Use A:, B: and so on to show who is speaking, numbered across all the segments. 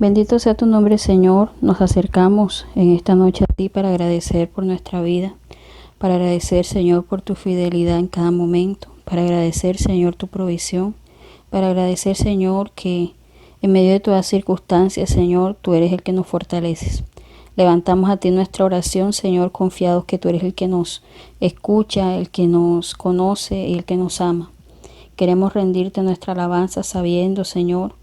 A: Bendito sea tu nombre, Señor. Nos acercamos en esta noche a ti para agradecer por nuestra vida, para agradecer, Señor, por tu fidelidad en cada momento, para agradecer, Señor, tu provisión, para agradecer, Señor, que en medio de todas circunstancias, Señor, tú eres el que nos fortaleces. Levantamos a ti nuestra oración, Señor, confiados que tú eres el que nos escucha, el que nos conoce y el que nos ama. Queremos rendirte nuestra alabanza sabiendo, Señor,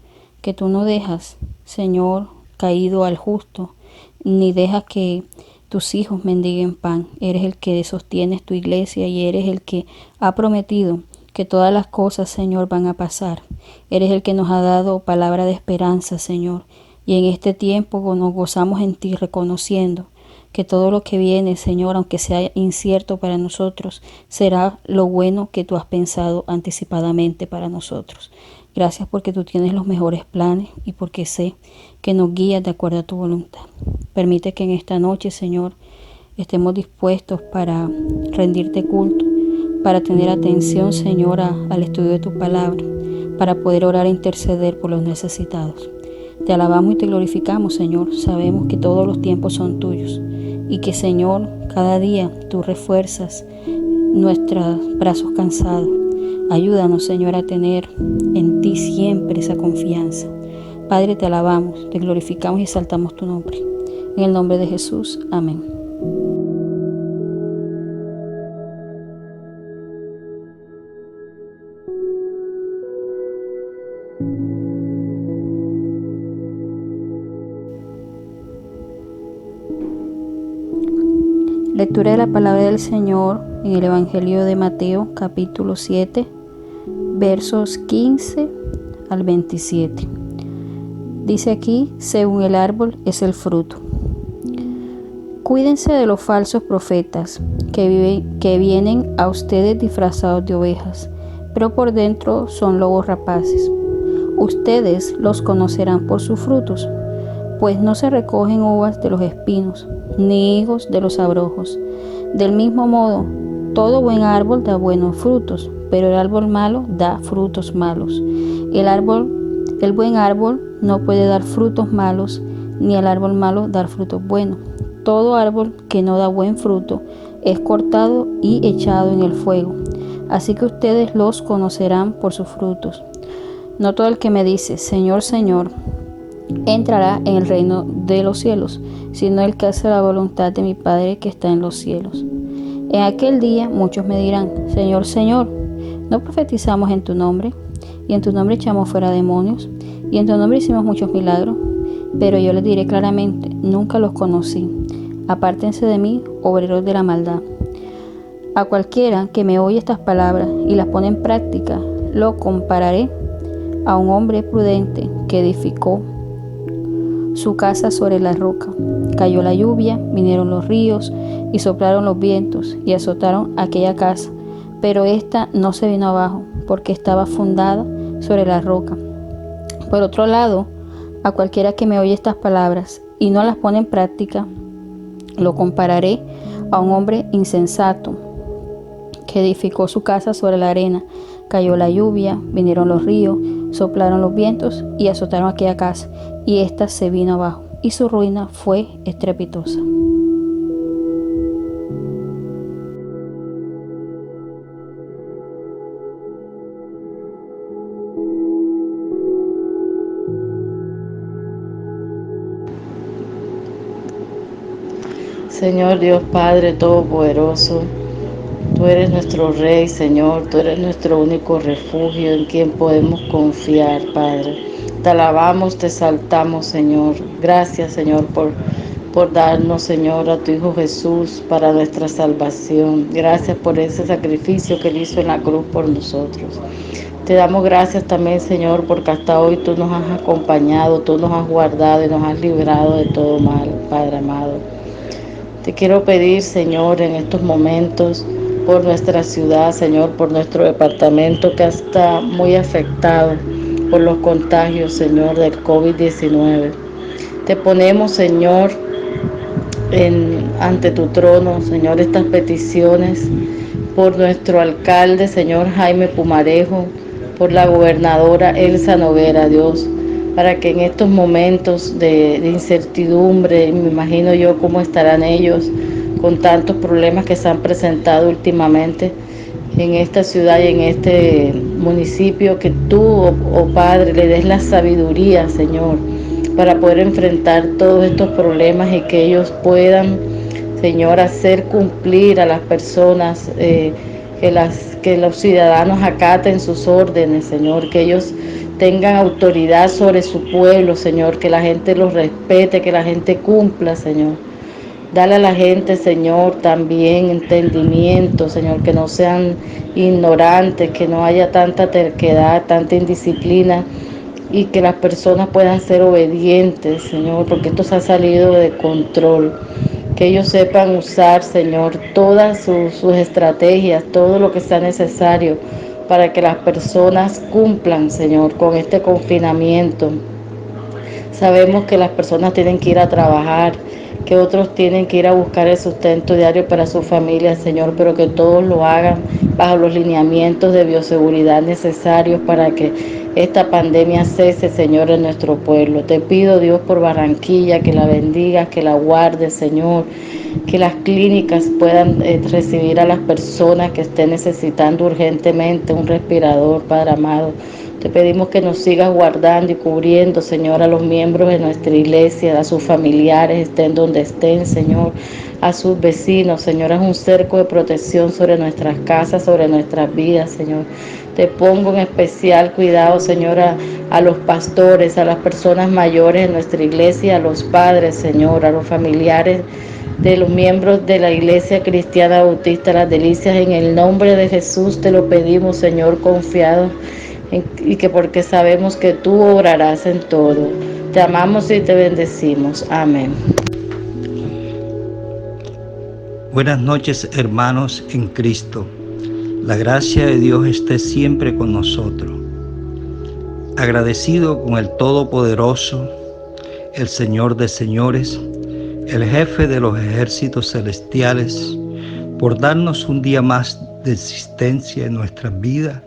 A: que tú no dejas, Señor, caído al justo, ni dejas que tus hijos mendiguen pan. Eres el que sostienes tu iglesia y eres el que ha prometido que todas las cosas, Señor, van a pasar. Eres el que nos ha dado palabra de esperanza, Señor. Y en este tiempo nos gozamos en ti, reconociendo que todo lo que viene, Señor, aunque sea incierto para nosotros, será lo bueno que tú has pensado anticipadamente para nosotros. Gracias porque tú tienes los mejores planes y porque sé que nos guías de acuerdo a tu voluntad. Permite que en esta noche, Señor, estemos dispuestos para rendirte culto, para tener atención, Señor, al estudio de tu palabra, para poder orar e interceder por los necesitados. Te alabamos y te glorificamos, Señor. Sabemos que todos los tiempos son tuyos y que, Señor, cada día tú refuerzas nuestros brazos cansados. Ayúdanos, Señor, a tener en ti siempre esa confianza. Padre, te alabamos, te glorificamos y exaltamos tu nombre. En el nombre de Jesús, amén. Lectura de la palabra del Señor en el Evangelio de Mateo, capítulo 7, versos 15 al 27. Dice aquí, según el árbol es el fruto. Cuídense de los falsos profetas que vienen a ustedes disfrazados de ovejas, pero por dentro son lobos rapaces. Ustedes los conocerán por sus frutos, pues no se recogen uvas de los espinos, ni higos de los abrojos. Del mismo modo, todo buen árbol da buenos frutos, pero el árbol malo da frutos malos. El buen árbol no puede dar frutos malos, ni el árbol malo dar frutos buenos. Todo árbol que no da buen fruto es cortado y echado en el fuego. Así que ustedes los conocerán por sus frutos. No todo el que me dice, Señor, Señor, entrará en el reino de los cielos, sino el que hace la voluntad de mi Padre que está en los cielos. En aquel día muchos me dirán, Señor, Señor, ¿no profetizamos en tu nombre? Y en tu nombre echamos fuera demonios, y en tu nombre hicimos muchos milagros. Pero yo les diré claramente, nunca los conocí. Apártense de mí, obreros de la maldad. A cualquiera que me oye estas palabras y las pone en práctica, lo compararé a un hombre prudente que edificó su casa sobre la roca. Cayó la lluvia, vinieron los ríos y soplaron los vientos y azotaron aquella casa, pero ésta no se vino abajo porque estaba fundada sobre la roca. Por otro lado, a cualquiera que me oye estas palabras y no las pone en práctica, lo compararé a un hombre insensato que edificó su casa sobre la arena. Cayó la lluvia, vinieron los ríos, soplaron los vientos y azotaron aquella casa, y ésta se vino abajo, y su ruina fue estrepitosa.
B: Señor Dios Padre Todopoderoso, tú eres nuestro Rey, Señor, tú eres nuestro único refugio en quien podemos confiar, Padre. Te alabamos, te exaltamos, Señor. Gracias, Señor, por darnos, Señor, a tu Hijo Jesús para nuestra salvación. Gracias por ese sacrificio que Él hizo en la cruz por nosotros. Te damos gracias también, Señor, porque hasta hoy tú nos has acompañado, tú nos has guardado y nos has librado de todo mal, Padre amado. Te quiero pedir, Señor, en estos momentos, por nuestra ciudad, Señor, por nuestro departamento que está muy afectado por los contagios, Señor, del COVID-19. Te ponemos, Señor, ante tu trono, Señor, estas peticiones por nuestro alcalde, Señor Jaime Pumarejo, por la gobernadora Elsa Noguera, Dios, para que en estos momentos de incertidumbre, me imagino yo cómo estarán ellos con tantos problemas que se han presentado últimamente en esta ciudad y en este municipio, que tú, oh Padre, le des la sabiduría, Señor, para poder enfrentar todos estos problemas y que ellos puedan, Señor, hacer cumplir a las personas, que los ciudadanos acaten sus órdenes, Señor, que ellos tengan autoridad sobre su pueblo, Señor, que la gente los respete, que la gente cumpla, Señor. Dale a la gente, Señor, también entendimiento, Señor, que no sean ignorantes, que no haya tanta terquedad, tanta indisciplina, y que las personas puedan ser obedientes, Señor, porque esto se ha salido de control. Que ellos sepan usar, Señor, todas sus estrategias, todo lo que sea necesario para que las personas cumplan, Señor, con este confinamiento. Sabemos que las personas tienen que ir a trabajar, que otros tienen que ir a buscar el sustento diario para su familia, Señor, pero que todos lo hagan bajo los lineamientos de bioseguridad necesarios para que esta pandemia cese, Señor, en nuestro pueblo. Te pido, Dios, por Barranquilla, que la bendigas, que la guardes, Señor, que las clínicas puedan recibir a las personas que estén necesitando urgentemente un respirador, Padre amado. Te pedimos que nos sigas guardando y cubriendo, Señor, a los miembros de nuestra iglesia, a sus familiares, estén donde estén, Señor, a sus vecinos, Señor. Haz un cerco de protección sobre nuestras casas, sobre nuestras vidas, Señor. Te pongo en especial cuidado, Señor, a los pastores, a las personas mayores de nuestra iglesia, a los padres, Señor, a los familiares de los miembros de la Iglesia Cristiana Bautista Las Delicias. En el nombre de Jesús te lo pedimos, Señor, confiado, y que porque sabemos que tú obrarás en todo. Te amamos y te bendecimos. Amén.
C: Buenas noches, hermanos en Cristo. La gracia de Dios esté siempre con nosotros. Agradecido con el Todopoderoso, el Señor de señores, el jefe de los ejércitos celestiales, por darnos un día más de existencia en nuestras vidas,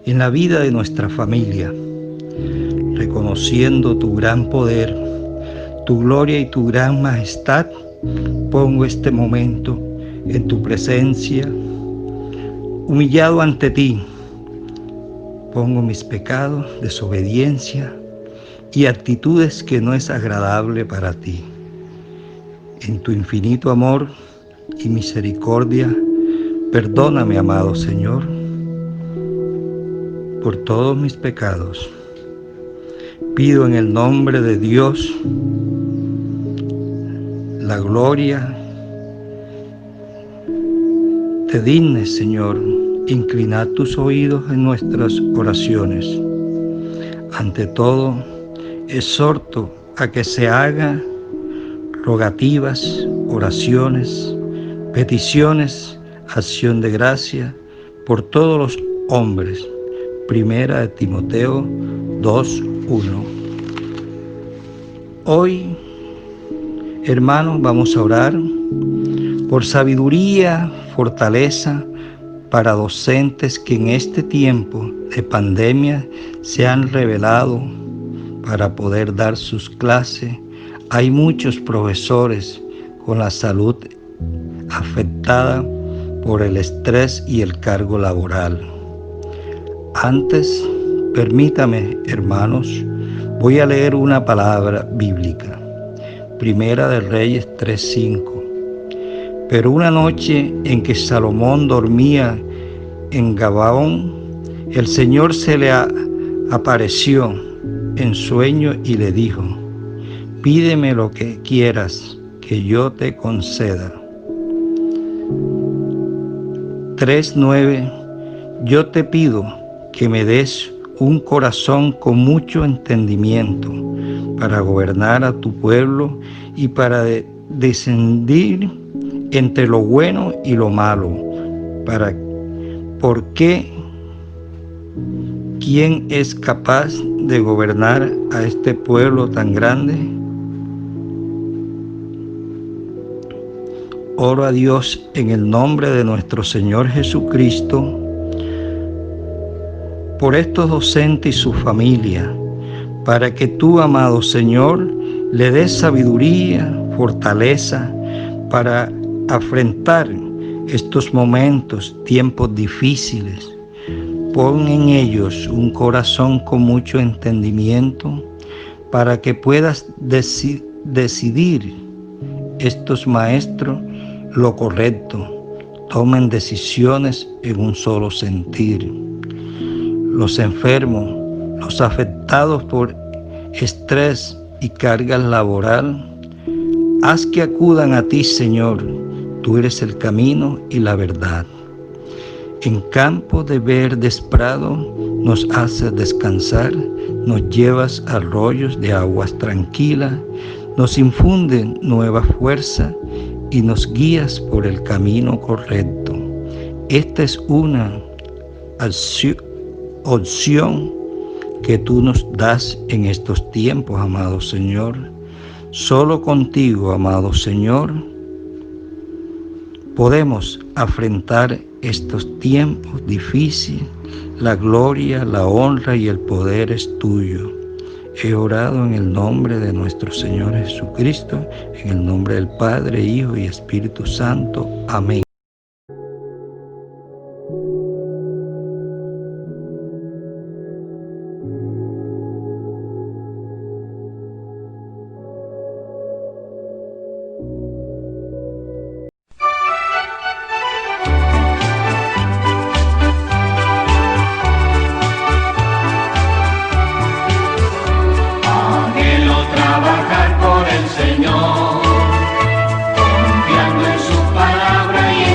C: en la vida de nuestra familia, reconociendo tu gran poder, tu gloria y tu gran majestad. Pongo este momento en tu presencia, humillado ante ti. Pongo mis pecados, desobediencia y actitudes que no es agradable para ti. En tu infinito amor y misericordia, perdóname, amado Señor, por todos mis pecados. Pido en el nombre de Dios la gloria. Te dignes, Señor, inclinar tus oídos en nuestras oraciones. Ante todo, exhorto a que se hagan rogativas, oraciones, peticiones, acción de gracia por todos los hombres. Primera de Timoteo 2:1. Hoy, hermanos, vamos a orar por sabiduría, fortaleza para docentes que en este tiempo de pandemia se han revelado para poder dar sus clases. Hay muchos profesores con la salud afectada por el estrés y el cargo laboral. Antes, permítame, hermanos, voy a leer una palabra bíblica. Primera de Reyes 3:5. Pero una noche en que Salomón dormía en Gabaón, el Señor se le apareció en sueño y le dijo: pídeme lo que quieras, que yo te conceda. 3:9. Yo te pido que me des un corazón con mucho entendimiento para gobernar a tu pueblo y para discernir entre lo bueno y lo malo. Porque ¿quién es capaz de gobernar a este pueblo tan grande? Oro a Dios en el nombre de nuestro Señor Jesucristo por estos docentes y su familia, para que tú, amado Señor, le des sabiduría, fortaleza para afrontar estos momentos, tiempos difíciles. Pon en ellos un corazón con mucho entendimiento para que puedas decidir estos maestros lo correcto, tomen decisiones en un solo sentir. Los enfermos, los afectados por estrés y carga laboral, haz que acudan a ti, Señor. Tú eres el camino y la verdad. En campo de verdes prados nos haces descansar, nos llevas a arroyos de aguas tranquilas, nos infunden nueva fuerza y nos guías por el camino correcto. Esta es una opción que tú nos das en estos tiempos, amado Señor. Solo contigo, amado Señor, podemos afrontar estos tiempos difíciles. La gloria, la honra y el poder es tuyo. He orado en el nombre de nuestro Señor Jesucristo, en el nombre del Padre, Hijo y Espíritu Santo. Amén.
D: Trabajar por el Señor, confiando en su palabra y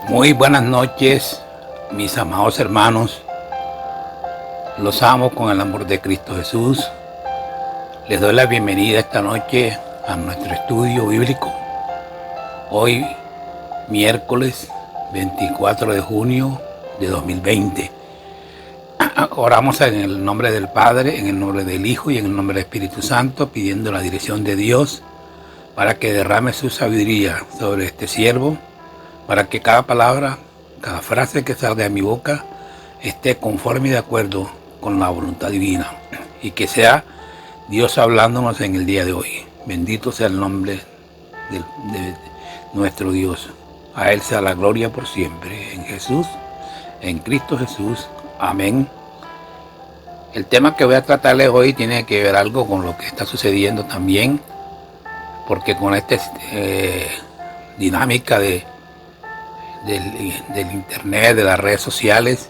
D: Muy buenas noches, mis amados hermanos. Los amo con el amor de Cristo Jesús. Les doy la bienvenida esta noche a nuestro estudio bíblico. Hoy, miércoles 24 de junio de 2020. Oramos en el nombre del Padre, en el nombre del Hijo y en el nombre del Espíritu Santo, pidiendo la dirección de Dios para que derrame su sabiduría sobre este siervo, para que cada palabra, cada frase que salga de mi boca esté conforme y de acuerdo con la voluntad divina, y que sea Dios hablándonos en el día de hoy. Bendito sea el nombre de nuestro Dios. A Él sea la gloria por siempre. En Jesús, en Cristo Jesús. Amén. El tema que voy a tratarles hoy tiene que ver algo con lo que está sucediendo también, porque con esta dinámica del internet, de las redes sociales,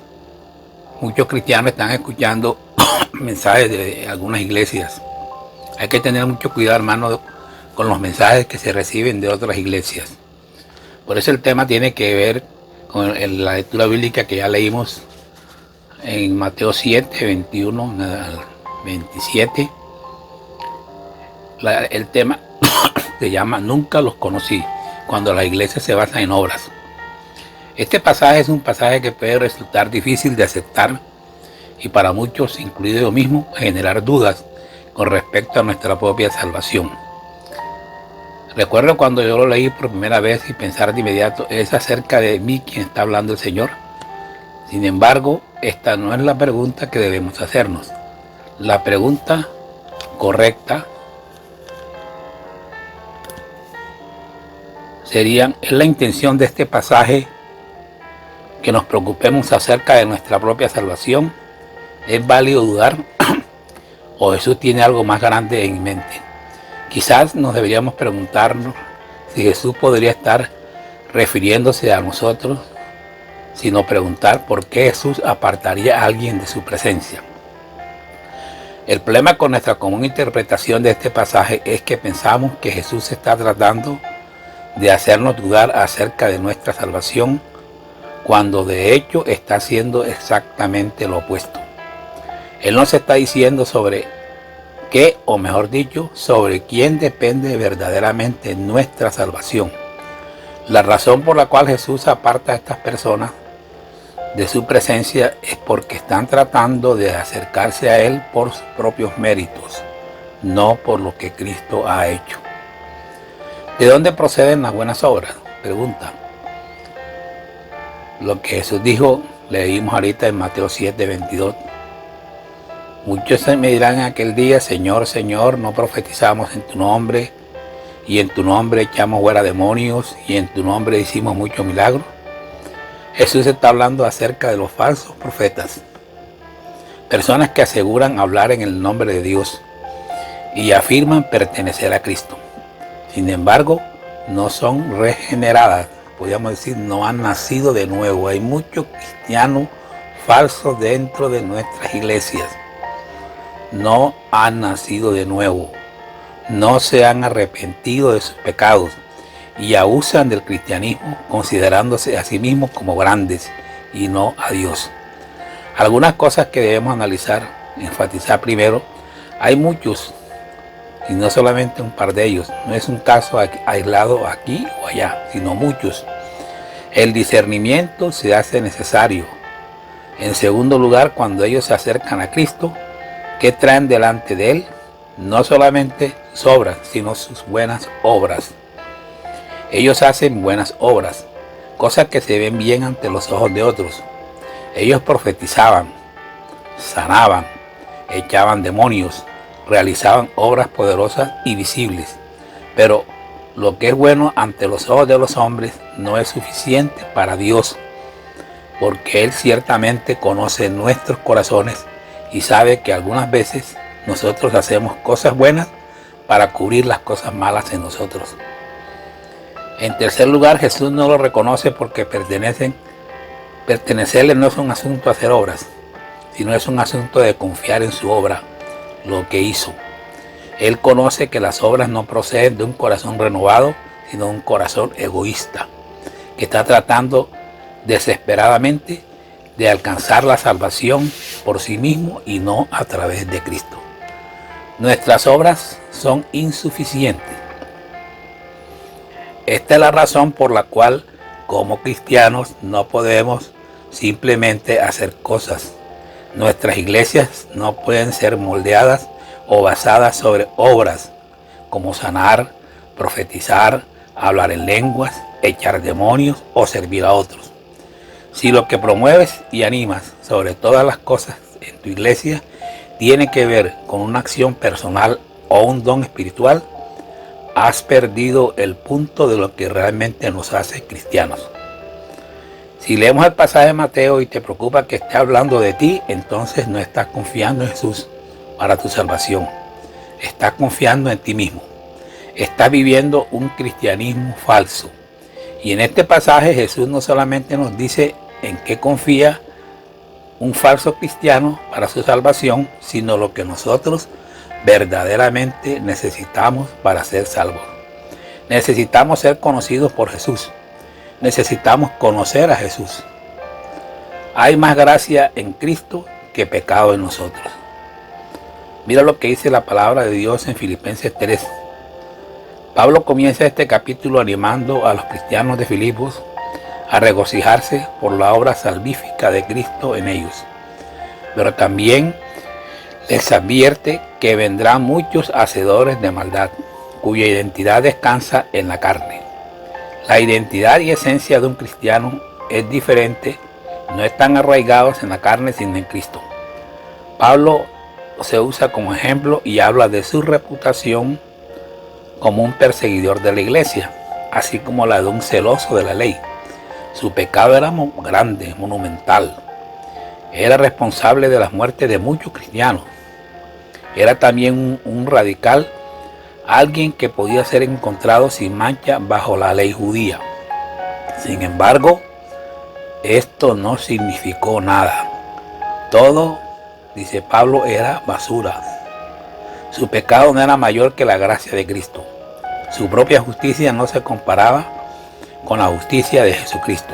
D: muchos cristianos están escuchando mensajes de algunas iglesias. Hay que tener mucho cuidado, hermano, con los mensajes que se reciben de otras iglesias. Por eso el tema tiene que ver con la lectura bíblica que ya leímos en Mateo 7, 21 al 27. El tema se llama Nunca los conocí, cuando la iglesia se basa en obras. Este pasaje es un pasaje que puede resultar difícil de aceptar y para muchos, incluido yo mismo, generar dudas con respecto a nuestra propia salvación. Recuerdo cuando yo lo leí por primera vez y pensar de inmediato, ¿es acerca de mí quien está hablando el Señor? Sin embargo, esta no es la pregunta que debemos hacernos. La pregunta correcta sería, ¿es la intención de este pasaje que nos preocupemos acerca de nuestra propia salvación? ¿Es válido dudar? ¿O Jesús tiene algo más grande en mente? Quizás nos deberíamos preguntarnos si Jesús podría estar refiriéndose a nosotros, sino preguntar por qué Jesús apartaría a alguien de su presencia. El problema con nuestra común interpretación de este pasaje es que pensamos que Jesús está tratando de hacernos dudar acerca de nuestra salvación, cuando de hecho está haciendo exactamente lo opuesto. Él nos está diciendo sobre qué, o mejor dicho, sobre quién depende verdaderamente nuestra salvación. La razón por la cual Jesús aparta a estas personas de su presencia es porque están tratando de acercarse a Él por sus propios méritos, no por lo que Cristo ha hecho. ¿De dónde proceden las buenas obras? Pregunta. Lo que Jesús dijo, leímos ahorita en Mateo 7, 22. Muchos me dirán en aquel día, Señor, Señor, no profetizamos en tu nombre, y en tu nombre echamos fuera demonios, y en tu nombre hicimos muchos milagros. Jesús está hablando acerca de los falsos profetas, personas que aseguran hablar en el nombre de Dios y afirman pertenecer a Cristo. Sin embargo, no son regeneradas, podríamos decir, no han nacido de nuevo. Hay muchos cristianos falsos dentro de nuestras iglesias. No han nacido de nuevo, no se han arrepentido de sus pecados y abusan del cristianismo considerándose a sí mismos como grandes y no a Dios. Algunas cosas que debemos analizar, enfatizar primero: hay muchos y no solamente un par de ellos. No es un caso aislado aquí o allá, sino muchos. El discernimiento se hace necesario. En segundo lugar, cuando ellos se acercan a Cristo, ¿qué traen delante de Él? No solamente sus obras, sino sus buenas obras. Ellos hacen buenas obras, cosas que se ven bien ante los ojos de otros. Ellos profetizaban, sanaban, echaban demonios, realizaban obras poderosas y visibles. Pero lo que es bueno ante los ojos de los hombres no es suficiente para Dios, porque Él ciertamente conoce nuestros corazones y sabe que algunas veces nosotros hacemos cosas buenas para cubrir las cosas malas en nosotros. En tercer lugar, Jesús no lo reconoce porque pertenecerle no es un asunto de hacer obras, sino es un asunto de confiar en su obra, lo que hizo. Él conoce que las obras no proceden de un corazón renovado, sino de un corazón egoísta, que está tratando desesperadamente de alcanzar la salvación por sí mismo y no a través de Cristo. Nuestras obras son insuficientes. Esta es la razón por la cual, como cristianos, no podemos simplemente hacer cosas. Nuestras iglesias no pueden ser moldeadas o basadas sobre obras como sanar, profetizar, hablar en lenguas, echar demonios o servir a otros. Si lo que promueves y animas sobre todas las cosas en tu iglesia tiene que ver con una acción personal o un don espiritual, has perdido el punto de lo que realmente nos hace cristianos. Si leemos el pasaje de Mateo y te preocupa que esté hablando de ti, entonces no estás confiando en Jesús para tu salvación. Estás confiando en ti mismo. Estás viviendo un cristianismo falso. Y en este pasaje Jesús no solamente nos dice en qué confía un falso cristiano para su salvación, sino lo que nosotros verdaderamente necesitamos para ser salvos. Necesitamos ser conocidos por Jesús. Necesitamos conocer a Jesús. Hay más gracia en Cristo que pecado en nosotros. Mira lo que dice la palabra de Dios en Filipenses 3. Pablo comienza este capítulo animando a los cristianos de Filipos a regocijarse por la obra salvífica de Cristo en ellos. Pero también les advierte que vendrán muchos hacedores de maldad, cuya identidad descansa en la carne. La identidad y esencia de un cristiano es diferente, no están arraigados en la carne sino en Cristo. Pablo se usa como ejemplo y habla de su reputación como un perseguidor de la iglesia, así como la de un celoso de la ley. Su pecado era grande, monumental. Era responsable de las muertes de muchos cristianos. Era también un radical, alguien que podía ser encontrado sin mancha bajo la ley judía. Sin embargo, esto no significó nada. Todo, dice Pablo, era basura. Su pecado no era mayor que la gracia de Cristo. Su propia justicia no se comparaba con la justicia de Jesucristo.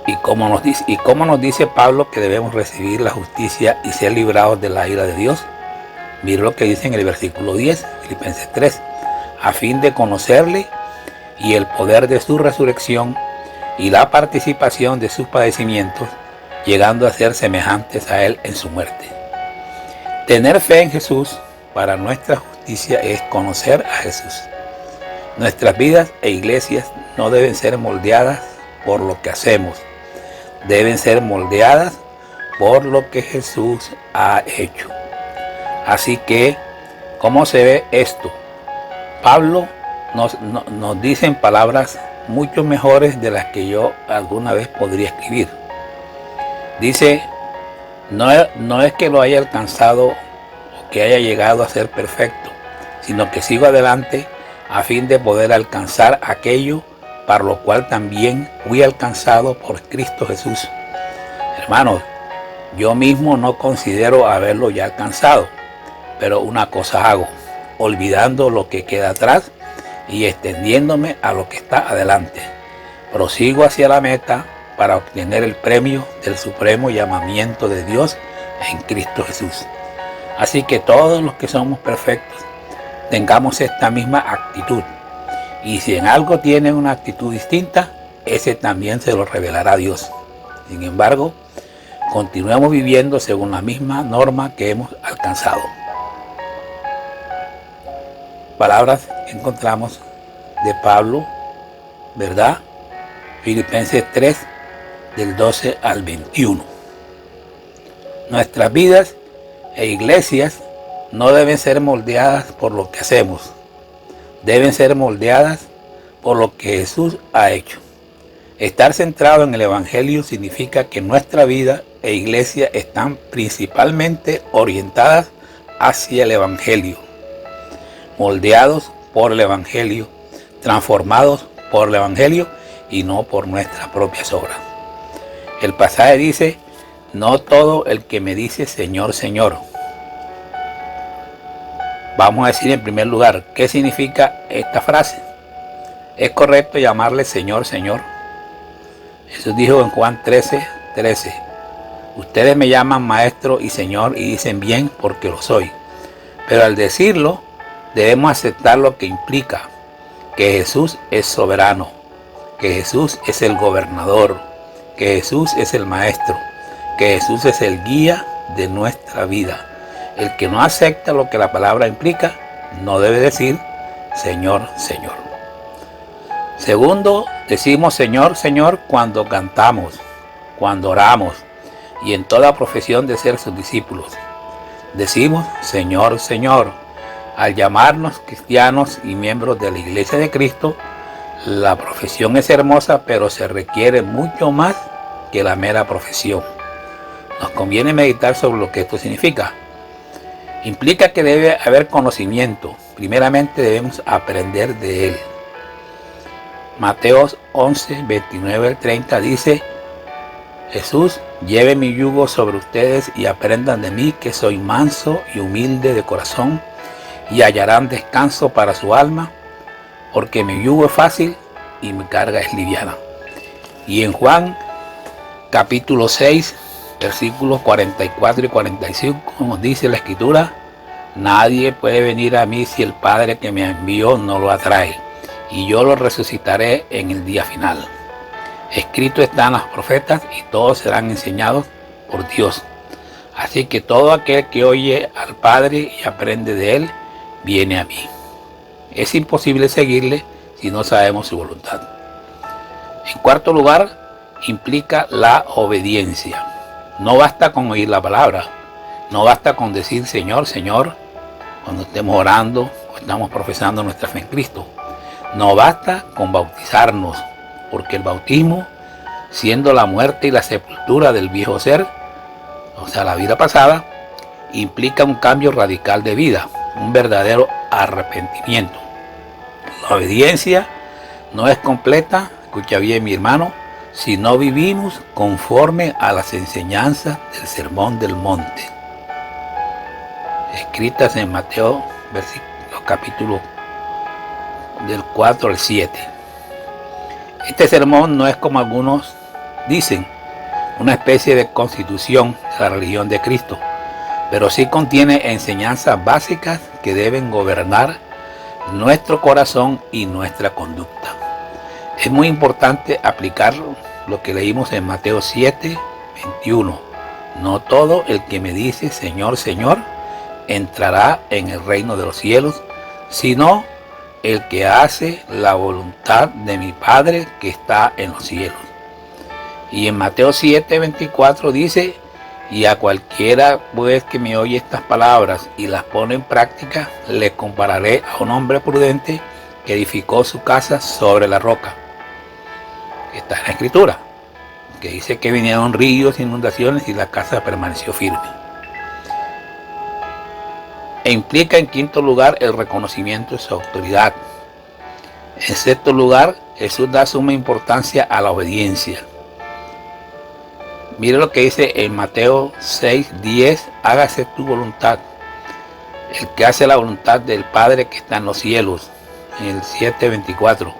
D: Y como nos dice Pablo que debemos recibir la justicia y ser librados de la ira de Dios, mira lo que dice en el versículo 10, Filipenses 3, a fin de conocerle y el poder de su resurrección y la participación de sus padecimientos, llegando a ser semejantes a él en su muerte. Tener fe en Jesús para nuestra justicia es conocer a Jesús. Nuestras vidas e iglesias no deben ser moldeadas por lo que hacemos, deben ser moldeadas por lo que Jesús ha hecho. Así que, ¿cómo se ve esto? Pablo nos dice en palabras mucho mejores de las que yo alguna vez podría escribir. Dice, no es que lo haya alcanzado o que haya llegado a ser perfecto, sino que sigo adelante a fin de poder alcanzar aquello para lo cual también fui alcanzado por Cristo Jesús. Hermanos, yo mismo no considero haberlo ya alcanzado, pero una cosa hago, olvidando lo que queda atrás y extendiéndome a lo que está adelante. Prosigo hacia la meta para obtener el premio del supremo llamamiento de Dios en Cristo Jesús. Así que todos los que somos perfectos, tengamos esta misma actitud. Y si en algo tienen una actitud distinta, ese también se lo revelará Dios. Sin embargo, continuemos viviendo según la misma norma que hemos alcanzado. Palabras que encontramos de Pablo, ¿verdad? Filipenses 3, del 12 al 21. Nuestras vidas e iglesias no deben ser moldeadas por lo que hacemos, deben ser moldeadas por lo que Jesús ha hecho. Estar centrado en el Evangelio significa que nuestra vida e iglesia están principalmente orientadas hacia el Evangelio, moldeados por el Evangelio, transformados por el Evangelio y no por nuestras propias obras. El pasaje dice, no todo el que me dice Señor, Señor, Vamos a decir en primer lugar, ¿qué significa esta frase? ¿Es correcto llamarle Señor, Señor? Jesús dijo en Juan 13:13, ustedes me llaman Maestro y Señor y dicen bien porque lo soy. Pero al decirlo, debemos aceptar lo que implica que Jesús es soberano, que Jesús es el gobernador, que Jesús es el Maestro, que Jesús es el guía de nuestra vida. El que no acepta lo que la palabra implica, no debe decir Señor, Señor. Segundo, decimos Señor, Señor cuando cantamos, cuando oramos y en toda profesión de ser sus discípulos. Decimos Señor, Señor. Al llamarnos cristianos y miembros de la Iglesia de Cristo, la profesión es hermosa, pero se requiere mucho más que la mera profesión. Nos conviene meditar sobre lo que esto significa. Implica que debe haber conocimiento. Primeramente debemos aprender de Él. Mateo 11:29-30 dice, Jesús, lleve mi yugo sobre ustedes y aprendan de mí que soy manso y humilde de corazón y hallarán descanso para su alma, porque mi yugo es fácil y mi carga es liviana. Y en Juan capítulo 6, versículos 44 y 45 nos dice la Escritura, nadie puede venir a mí si el Padre que me envió no lo atrae, y yo lo resucitaré en el día final. Escrito está en los profetas y todos serán enseñados por Dios. Así que todo aquel que oye al Padre y aprende de Él, viene a mí. Es imposible seguirle si no sabemos su voluntad. En cuarto lugar, implica la obediencia. No basta con oír la palabra, no basta con decir Señor, Señor, cuando estemos orando o estamos profesando nuestra fe en Cristo. No basta con bautizarnos, porque el bautismo, siendo la muerte y la sepultura del viejo ser, o sea, la vida pasada, implica un cambio radical de vida, un verdadero arrepentimiento. La obediencia no es completa, escucha bien mi hermano, si no vivimos conforme a las enseñanzas del Sermón del Monte, escritas en Mateo, los capítulos del 4 al 7. Este sermón no es como algunos dicen, una especie de constitución de la religión de Cristo, pero sí contiene enseñanzas básicas que deben gobernar nuestro corazón y nuestra conducta. Es muy importante aplicar lo que leímos en Mateo 7:21. No todo el que me dice Señor, Señor, entrará en el reino de los cielos, sino el que hace la voluntad de mi Padre que está en los cielos. Y en Mateo 7:24 dice, y a cualquiera pues que me oye estas palabras y las pone en práctica, le compararé a un hombre prudente que edificó su casa sobre la roca. Está en la Escritura, que dice que vinieron ríos, inundaciones y la casa permaneció firme. E implica en quinto lugar el reconocimiento de su autoridad. En sexto lugar, Jesús da suma importancia a la obediencia. Mire lo que dice en Mateo 6:10, hágase tu voluntad. El que hace la voluntad del Padre que está en los cielos, en el 7:24.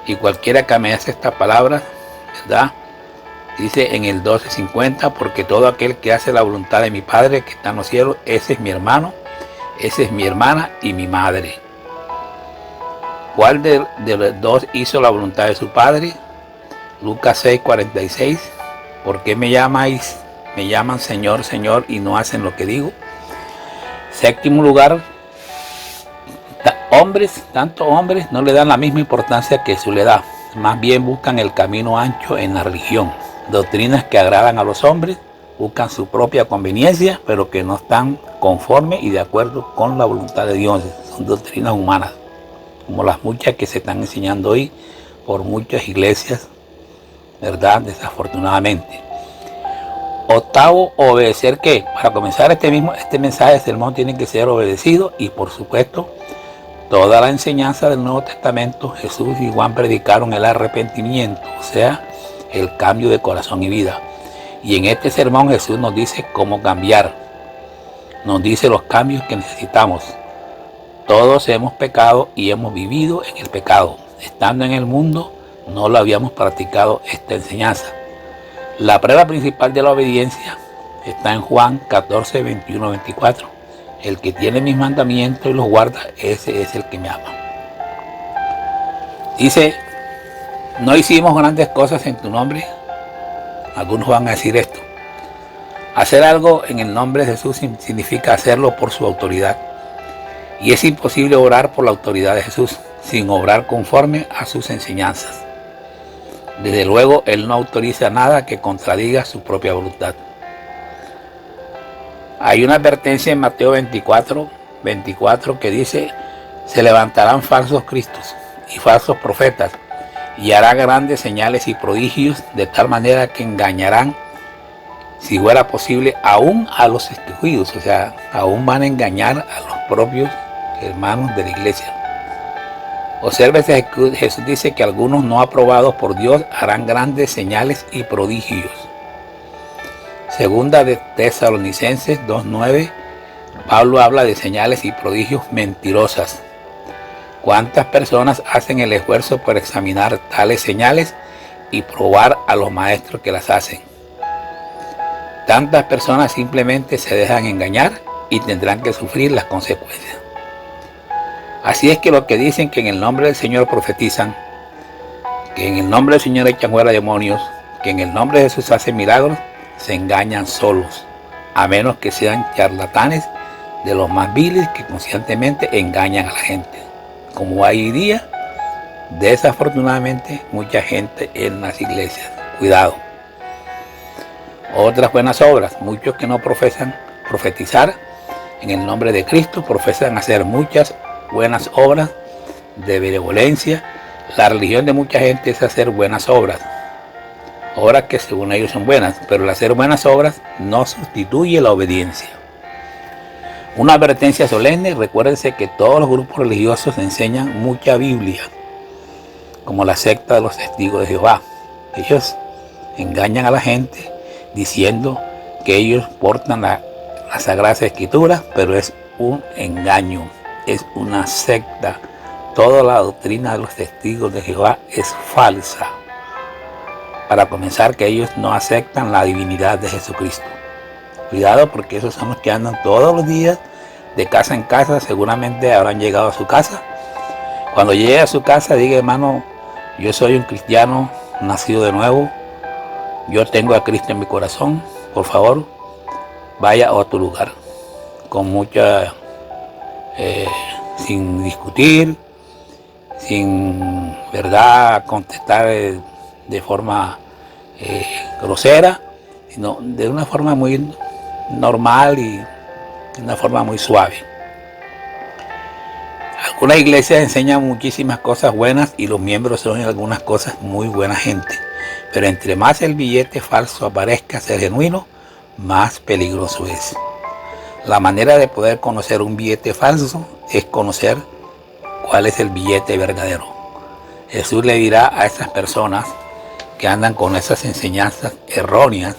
D: Y cualquiera que me hace estas palabras, ¿verdad? Dice en el 12:50, porque todo aquel que hace la voluntad de mi Padre que está en los cielos, ese es mi hermano, esa es mi hermana y mi madre. ¿Cuál de los dos hizo la voluntad de su Padre? Lucas 6:46. ¿Por qué me llaman Señor, Señor y no hacen lo que digo? Séptimo lugar, tanto hombres no le dan la misma importancia que Jesús le da. Más bien buscan el camino ancho en la religión. Doctrinas que agradan a los hombres, buscan su propia conveniencia, pero que no están conformes y de acuerdo con la voluntad de Dios. Son doctrinas humanas, como las muchas que se están enseñando hoy por muchas iglesias, ¿verdad? Desafortunadamente. Octavo, obedecer ¿qué? Para comenzar este mensaje de sermón tiene que ser obedecido y por supuesto toda la enseñanza del Nuevo Testamento, Jesús y Juan predicaron el arrepentimiento, o sea, el cambio de corazón y vida. Y en este sermón Jesús nos dice cómo cambiar, nos dice los cambios que necesitamos. todos hemos pecado y hemos vivido en el pecado. Estando en el mundo, no lo habíamos practicado esta enseñanza. La prueba principal de la obediencia está en Juan 14, 21, 24. El que tiene mis mandamientos y los guarda, ese es el que me ama. Dice, no hicimos grandes cosas en tu nombre. Algunos van a decir esto. Hacer algo en el nombre de Jesús significa hacerlo por su autoridad. Y es imposible orar por la autoridad de Jesús sin obrar conforme a sus enseñanzas. Desde luego, Él no autoriza nada que contradiga su propia voluntad. Hay una advertencia en Mateo 24 que dice, se levantarán falsos cristos y falsos profetas y harán grandes señales y prodigios de tal manera que engañarán, si fuera posible, aún a los escogidos. O sea, aún van a engañar a los propios hermanos de la iglesia. Obsérvese, Jesús dice que algunos no aprobados por Dios harán grandes señales y prodigios. Segunda de Tesalonicenses 2:9, Pablo habla de señales y prodigios mentirosas. ¿Cuántas personas hacen el esfuerzo por examinar tales señales y probar a los maestros que las hacen? Tantas personas simplemente se dejan engañar y tendrán que sufrir las consecuencias. Así es que los que dicen que en el nombre del Señor profetizan, que en el nombre del Señor echan fuera demonios, que en el nombre de Jesús hacen milagros, se engañan solos, a menos que sean charlatanes de los más viles que conscientemente engañan a la gente. Como hay hoy día, desafortunadamente, mucha gente en las iglesias. Cuidado. Otras buenas obras. Muchos que no profesan profetizar en el nombre de Cristo, profesan hacer muchas buenas obras de benevolencia. La religión de mucha gente es hacer buenas obras. Obras que según ellos son buenas, pero el hacer buenas obras no sustituye la obediencia. Una advertencia solemne: recuérdense que todos los grupos religiosos enseñan mucha Biblia, como la secta de los testigos de Jehová. Ellos engañan a la gente diciendo que ellos portan las Sagradas Escrituras, pero es un engaño, es una secta. Toda la doctrina de los testigos de Jehová es falsa. Para comenzar, que ellos no aceptan la divinidad de Jesucristo. Cuidado, porque esos son los que andan todos los días de casa en casa. Seguramente habrán llegado a su casa. Cuando llegue a su casa, diga: hermano, yo soy un cristiano nacido de nuevo, yo tengo a Cristo en mi corazón, por favor, vaya a otro lugar. Con mucha, sin discutir, sin verdad contestar de forma grosera, sino de una forma muy normal y de una forma muy suave. Algunas iglesias enseñan muchísimas cosas buenas y los miembros son en algunas cosas muy buena gente, pero entre más el billete falso aparezca ser genuino, más peligroso es. La manera de poder conocer un billete falso es conocer cuál es el billete verdadero. Jesús le dirá a esas personas que andan con esas enseñanzas erróneas,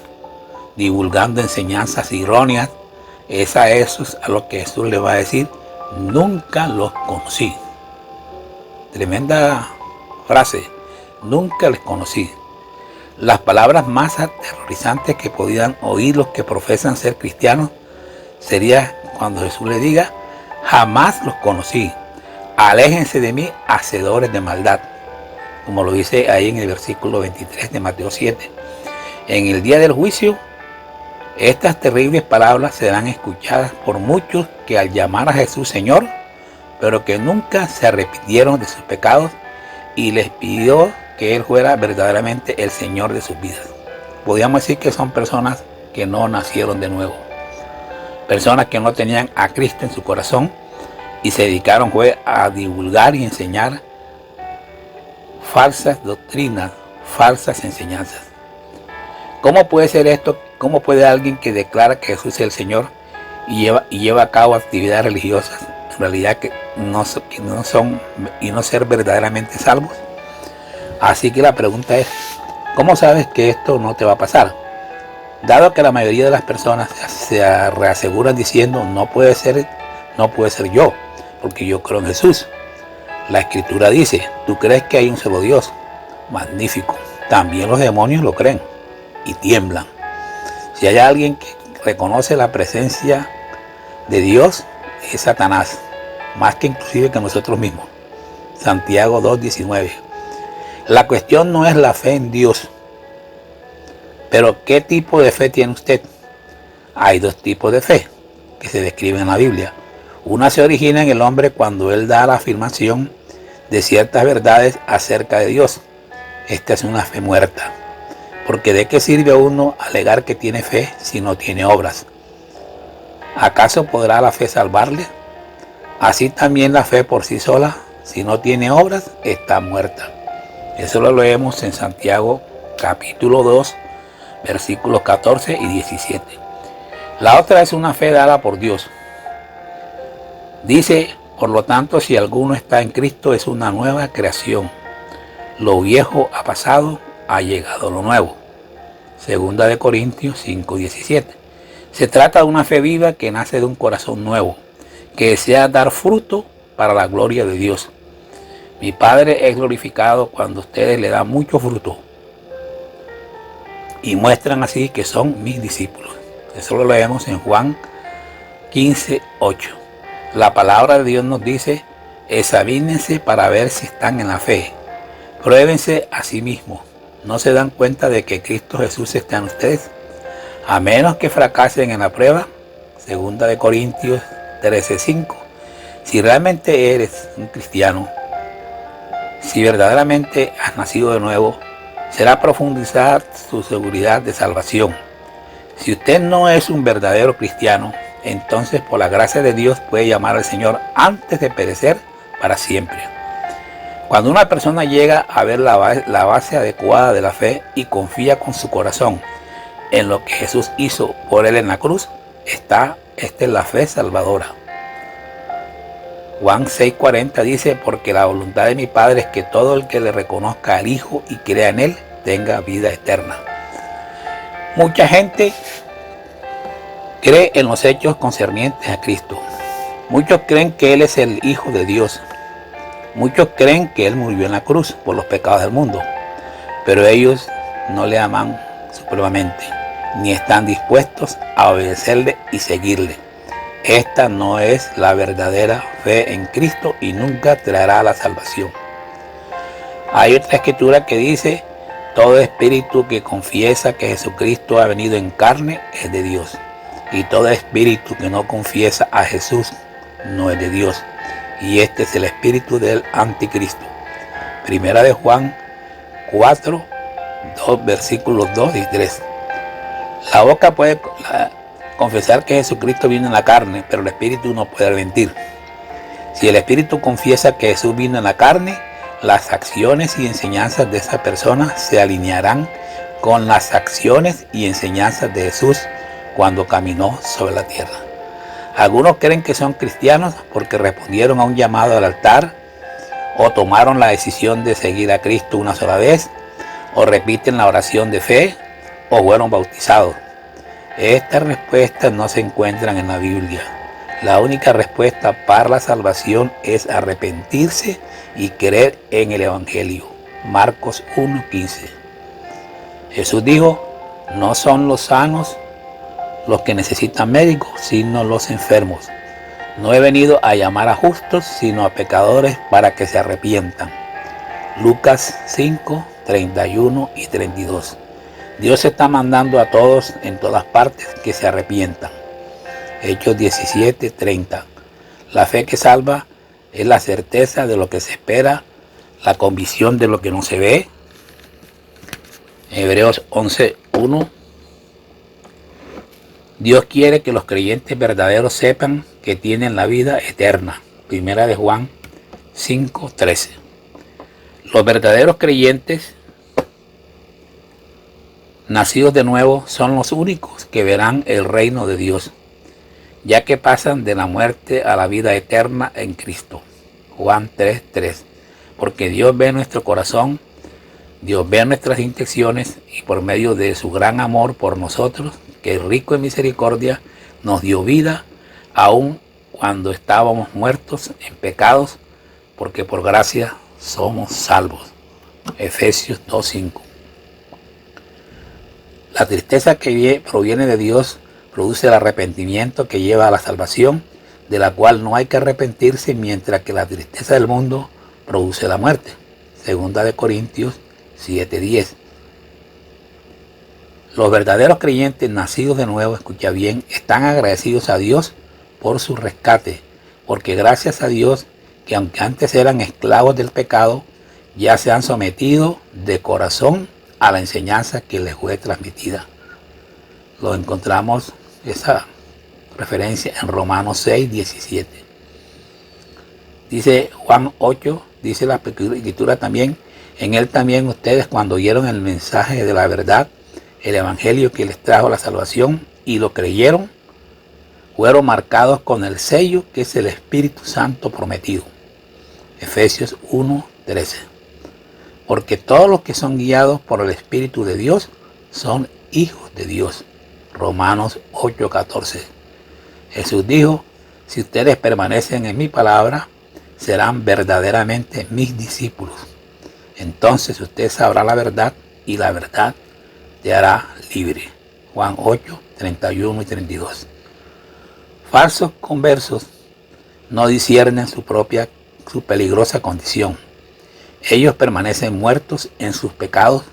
D: divulgando enseñanzas erróneas, es a esos a los que Jesús le va a decir: nunca los conocí. Tremenda frase, nunca les conocí. Las palabras más aterrorizantes que podían oír los que profesan ser cristianos sería cuando Jesús le diga: jamás los conocí, aléjense de mí, hacedores de maldad. Como lo dice ahí en el versículo 23 de Mateo 7. En el día del juicio, estas terribles palabras serán escuchadas por muchos que al llamar a Jesús Señor, pero que nunca se arrepintieron de sus pecados y les pidió que Él fuera verdaderamente el Señor de sus vidas. Podríamos decir que son personas que no nacieron de nuevo, personas que no tenían a Cristo en su corazón y se dedicaron a divulgar y enseñar falsas doctrinas, falsas enseñanzas. ¿Cómo puede ser esto? ¿Cómo puede alguien que declara que Jesús es el Señor y lleva a cabo actividades religiosas, en realidad que no son y no ser verdaderamente salvos? Así que la pregunta es: ¿cómo sabes que esto no te va a pasar? Dado que la mayoría de las personas se reaseguran diciendo: no puede ser yo, porque yo creo en Jesús. La Escritura dice, ¿tú crees que hay un solo Dios? Magnífico. También los demonios lo creen y tiemblan. Si hay alguien que reconoce la presencia de Dios, es Satanás, más que inclusive que nosotros mismos. Santiago 2:19. La cuestión no es la fe en Dios, pero ¿qué tipo de fe tiene usted? Hay dos tipos de fe que se describen en la Biblia. Una se origina en el hombre cuando él da la afirmación de ciertas verdades acerca de Dios. Esta es una fe muerta, porque ¿de qué sirve a uno alegar que tiene fe si no tiene obras? ¿Acaso podrá la fe salvarle? Así también la fe por sí sola, si no tiene obras, está muerta. Eso lo leemos en Santiago capítulo 2, versículos 14 y 17. La otra es una fe dada por Dios. Dice, por lo tanto, si alguno está en Cristo, es una nueva creación. Lo viejo ha pasado, ha llegado lo nuevo. Segunda de Corintios 5:17. Se trata de una fe viva que nace de un corazón nuevo, que desea dar fruto para la gloria de Dios. Mi Padre es glorificado cuando ustedes le dan mucho fruto y muestran así que son mis discípulos. Eso lo leemos en Juan 15:8. La palabra de Dios nos dice, examínense para ver si están en la fe. Pruébense a sí mismos. ¿No se dan cuenta de que Cristo Jesús está en ustedes? A menos que fracasen en la prueba. Segunda de Corintios 13:5. Si realmente eres un cristiano, si verdaderamente has nacido de nuevo, será profundizar tu seguridad de salvación. Si usted no es un verdadero cristiano, entonces por la gracia de Dios puede llamar al Señor antes de perecer para siempre. Cuando una persona llega a ver la base adecuada de la fe y confía con su corazón en lo que Jesús hizo por él en la cruz, esta es la fe salvadora. Juan 6:40 dice, porque la voluntad de mi Padre es que todo el que le reconozca al Hijo y crea en él, tenga vida eterna. Mucha gente cree en los hechos concernientes a Cristo. Muchos creen que Él es el Hijo de Dios. Muchos creen que Él murió en la cruz por los pecados del mundo. Pero ellos no le aman supremamente, ni están dispuestos a obedecerle y seguirle. Esta no es la verdadera fe en Cristo y nunca traerá la salvación. Hay otra escritura que dice, todo espíritu que confiesa que Jesucristo ha venido en carne es de Dios. Y todo espíritu que no confiesa a Jesús no es de Dios. Y este es el espíritu del anticristo. Primera de Juan 4, 2, versículos 2 y 3. La boca puede confesar que Jesucristo vino en la carne, pero el espíritu no puede mentir. Si el espíritu confiesa que Jesús vino en la carne, las acciones y enseñanzas de esa persona se alinearán con las acciones y enseñanzas de Jesús cuando caminó sobre la tierra. Algunos creen que son cristianos porque respondieron a un llamado al altar, o tomaron la decisión de seguir a Cristo una sola vez, o repiten la oración de fe, o fueron bautizados. Estas respuestas no se encuentran en la Biblia. La única respuesta para la salvación es arrepentirse y creer en el Evangelio. Marcos 1:15. Jesús dijo, no son los sanos los que necesitan médicos, sino los enfermos. No he venido a llamar a justos, sino a pecadores para que se arrepientan. Lucas 5:31 y 32. Dios está mandando a todos en todas partes que se arrepientan. Hechos 17:30. La fe que salva es la certeza de lo que se espera, la convicción de lo que no se ve. Hebreos 11:1. Dios quiere que los creyentes verdaderos sepan que tienen la vida eterna. Primera de Juan 5:13. Los verdaderos creyentes nacidos de nuevo son los únicos que verán el reino de Dios, ya que pasan de la muerte a la vida eterna en Cristo. Juan 3:3. Porque Dios ve nuestro corazón, Dios ve nuestras intenciones y por medio de su gran amor por nosotros, que es rico en misericordia, nos dio vida aún cuando estábamos muertos en pecados, porque por gracia somos salvos. Efesios 2:5. La tristeza que proviene de Dios produce el arrepentimiento que lleva a la salvación, de la cual no hay que arrepentirse, mientras que la tristeza del mundo produce la muerte. Segunda de Corintios 7:10. Los verdaderos creyentes nacidos de nuevo, escucha bien, están agradecidos a Dios por su rescate, porque gracias a Dios, que aunque antes eran esclavos del pecado, ya se han sometido de corazón a la enseñanza que les fue transmitida. Lo encontramos, esa referencia, en Romanos 6:17. Dice Juan 8, dice la Escritura también, en él también ustedes, cuando oyeron el mensaje de la verdad, el evangelio que les trajo la salvación, y lo creyeron, fueron marcados con el sello que es el Espíritu Santo prometido. Efesios 1:13. Porque todos los que son guiados por el Espíritu de Dios son hijos de Dios. Romanos 8:14. Jesús dijo, si ustedes permanecen en mi palabra, serán verdaderamente mis discípulos. Entonces usted sabrá la verdad y la verdad te hará libre. Juan 8:31 y 32. Falsos conversos no disciernen su peligrosa condición. Ellos permanecen muertos en sus pecados,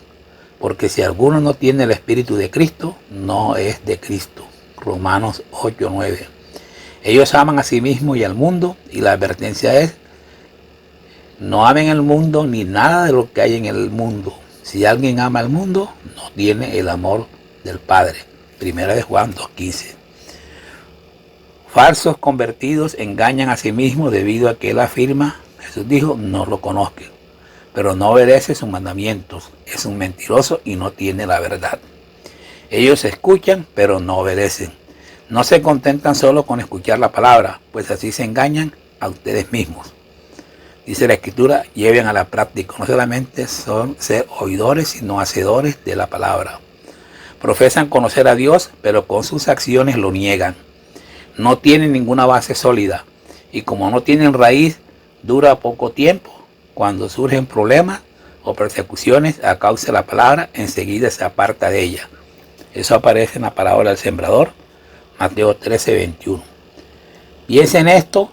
D: porque si alguno no tiene el Espíritu de Cristo, no es de Cristo. Romanos 8:9. Ellos aman a sí mismos y al mundo, y la advertencia es, no amen el mundo ni nada de lo que hay en el mundo. Si alguien ama al mundo, no tiene el amor del Padre. Primera de Juan 2:15. Falsos convertidos engañan a sí mismos debido a que él afirma, Jesús dijo, no lo conozco, pero no obedece sus mandamientos. Es un mentiroso y no tiene la verdad. Ellos escuchan, pero no obedecen. No se contentan solo con escuchar la palabra, pues así se engañan a ustedes mismos. Dice la Escritura, lleven a la práctica. No solamente son ser oidores, sino hacedores de la palabra. Profesan conocer a Dios, pero con sus acciones lo niegan. No tienen ninguna base sólida, y como no tienen raíz, dura poco tiempo. Cuando surgen problemas o persecuciones a causa de la palabra, enseguida se aparta de ella. Eso aparece en la parábola del sembrador, Mateo 13:21. Piensen en esto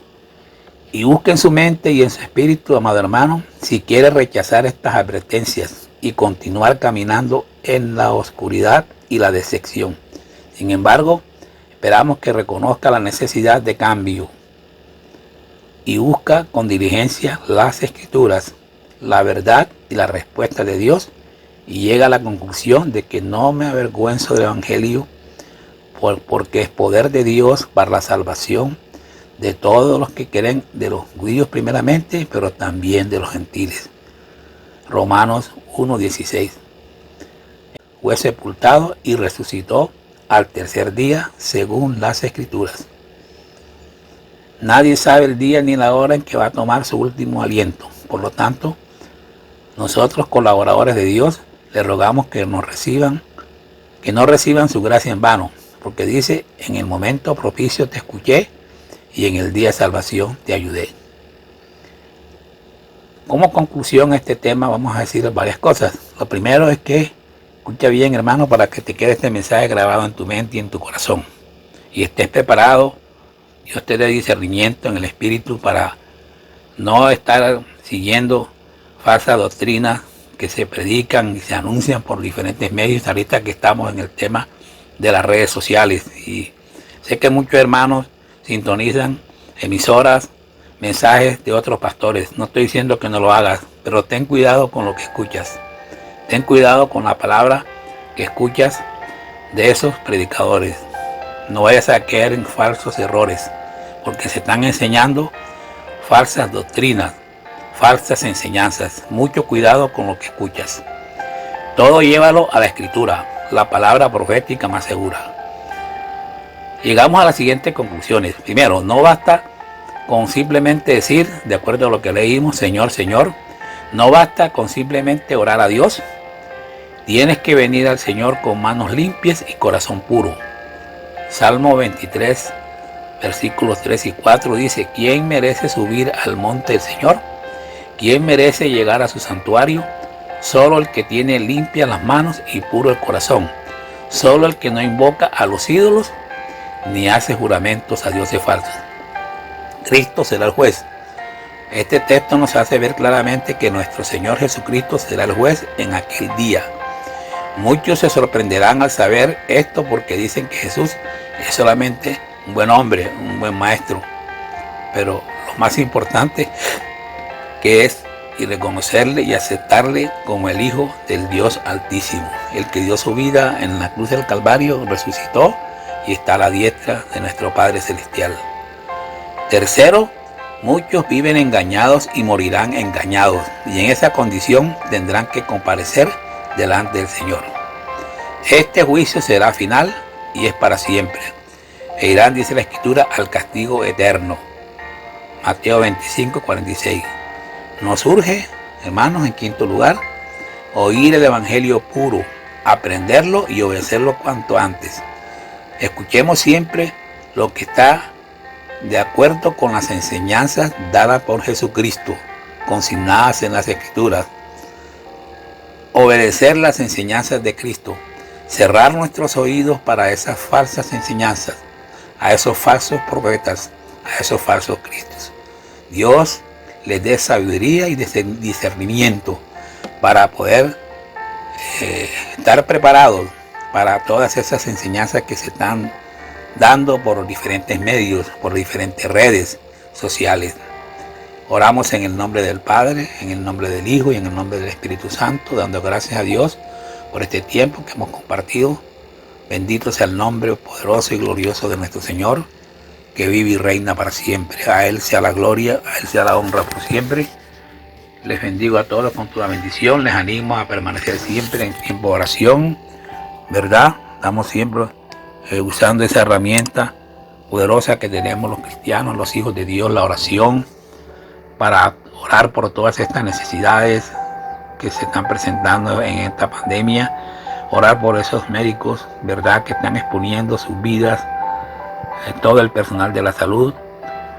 D: y busquen su mente y en su espíritu, amado hermano, si quiere rechazar estas advertencias y continuar caminando en la oscuridad y la decepción. Sin embargo, esperamos que reconozca la necesidad de cambio y busca con diligencia las Escrituras, la verdad y la respuesta de Dios, y llega a la conclusión de que no me avergüenzo del Evangelio, porque es poder de Dios para la salvación de todos los que creen, de los judíos primeramente, pero también de los gentiles. Romanos 1:16. Fue sepultado y resucitó al tercer día, según las Escrituras. Nadie sabe el día ni la hora en que va a tomar su último aliento. Por lo tanto, nosotros, colaboradores de Dios, le rogamos que no reciban su gracia en vano, porque dice, en el momento propicio te escuché y en el día de salvación te ayudé. Como conclusión a este tema vamos a decir varias cosas. Lo primero es que, escucha bien, hermano, para que te quede este mensaje grabado en tu mente y en tu corazón, y estés preparado. Dios te dé discernimiento en el espíritu para no estar siguiendo falsas doctrinas que se predican y se anuncian por diferentes medios. Ahorita que estamos en el tema de las redes sociales, y sé que muchos hermanos sintonizan emisoras, mensajes de otros pastores. No estoy diciendo que no lo hagas, pero ten cuidado con lo que escuchas. Ten cuidado con la palabra que escuchas de esos predicadores. No vayas a caer en falsos errores, porque se están enseñando falsas doctrinas, falsas enseñanzas. Mucho cuidado con lo que escuchas. Todo llévalo a la Escritura, la palabra profética más segura. Llegamos a las siguientes conclusiones. Primero, no basta con simplemente decir, de acuerdo a lo que leímos, Señor, Señor. No basta con simplemente orar a Dios. Tienes que venir al Señor con manos limpias y corazón puro. Salmo 23, versículos 3 y 4 dice: ¿Quién merece subir al monte del Señor? ¿Quién merece llegar a su santuario? Solo el que tiene limpias las manos y puro el corazón. Solo el que no invoca a los ídolos ni hace juramentos a dioses falsos. Cristo será el juez. Este texto nos hace ver claramente que nuestro Señor Jesucristo será el juez en aquel día. Muchos se sorprenderán al saber esto porque dicen que Jesús es solamente un buen hombre, un buen maestro. Pero lo más importante que es y reconocerle y aceptarle como el Hijo del Dios Altísimo, el que dio su vida en la cruz del Calvario, resucitó y está a la diestra de nuestro Padre Celestial. Tercero, muchos viven engañados y morirán engañados, y en esa condición tendrán que comparecer delante del Señor. Este juicio será final y es para siempre, e irán, dice la Escritura, al castigo eterno. Mateo 25, 46. Nos urge, hermanos, en quinto lugar, oír el Evangelio puro, aprenderlo y obedecerlo cuanto antes. Escuchemos siempre lo que está de acuerdo con las enseñanzas dadas por Jesucristo, consignadas en las Escrituras. Obedecer las enseñanzas de Cristo, cerrar nuestros oídos para esas falsas enseñanzas, a esos falsos profetas, a esos falsos cristos. Dios les dé sabiduría y discernimiento para poder estar preparados para todas esas enseñanzas que se están dando por diferentes medios, por diferentes redes sociales. Oramos en el nombre del Padre, en el nombre del Hijo y en el nombre del Espíritu Santo, dando gracias a Dios por este tiempo que hemos compartido. Bendito sea el nombre poderoso y glorioso de nuestro Señor, que vive y reina para siempre. A Él sea la gloria, a Él sea la honra por siempre. Les bendigo a todos con toda bendición. Les animo a permanecer siempre en tiempo de oración, ¿verdad? Estamos siempre usando esa herramienta poderosa que tenemos los cristianos, los hijos de Dios, la oración, para orar por todas estas necesidades que se están presentando en esta pandemia. Orar por esos médicos, ¿verdad?, que están exponiendo sus vidas, todo el personal de la salud.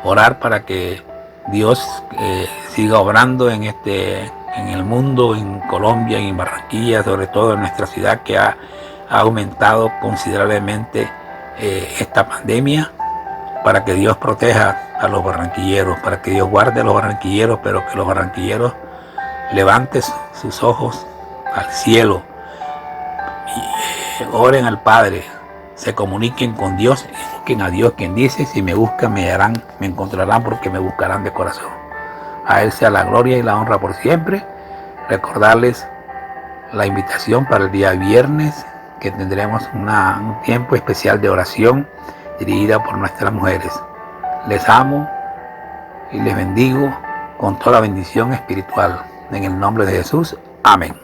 D: Orar para que Dios siga obrando en el mundo, en Colombia y en Barranquilla, sobre todo en nuestra ciudad, que ha aumentado considerablemente esta pandemia, para que Dios proteja a los barranquilleros, para que Dios guarde a los barranquilleros, pero que los barranquilleros levanten sus ojos al cielo y oren al Padre, se comuniquen con Dios y busquen a Dios, quien dice: si me buscan me hallarán, me encontrarán, porque me buscarán de corazón. A Él sea la gloria y la honra por siempre. Recordarles la invitación para el día viernes, que tendremos un tiempo especial de oración dirigida por nuestras mujeres. Les amo y les bendigo con toda bendición espiritual. En el nombre de Jesús. Amén.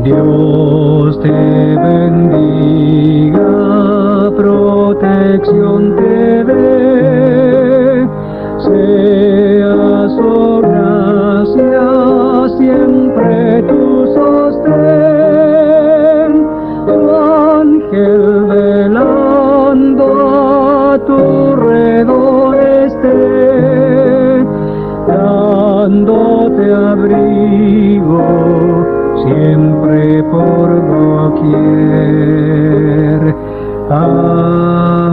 E: Dios te bendiga, protección te dé, sea su gracia siempre tu sostén, tu ángel velando a tu redor esté, dándote abrigo siempre por doquier. Amén.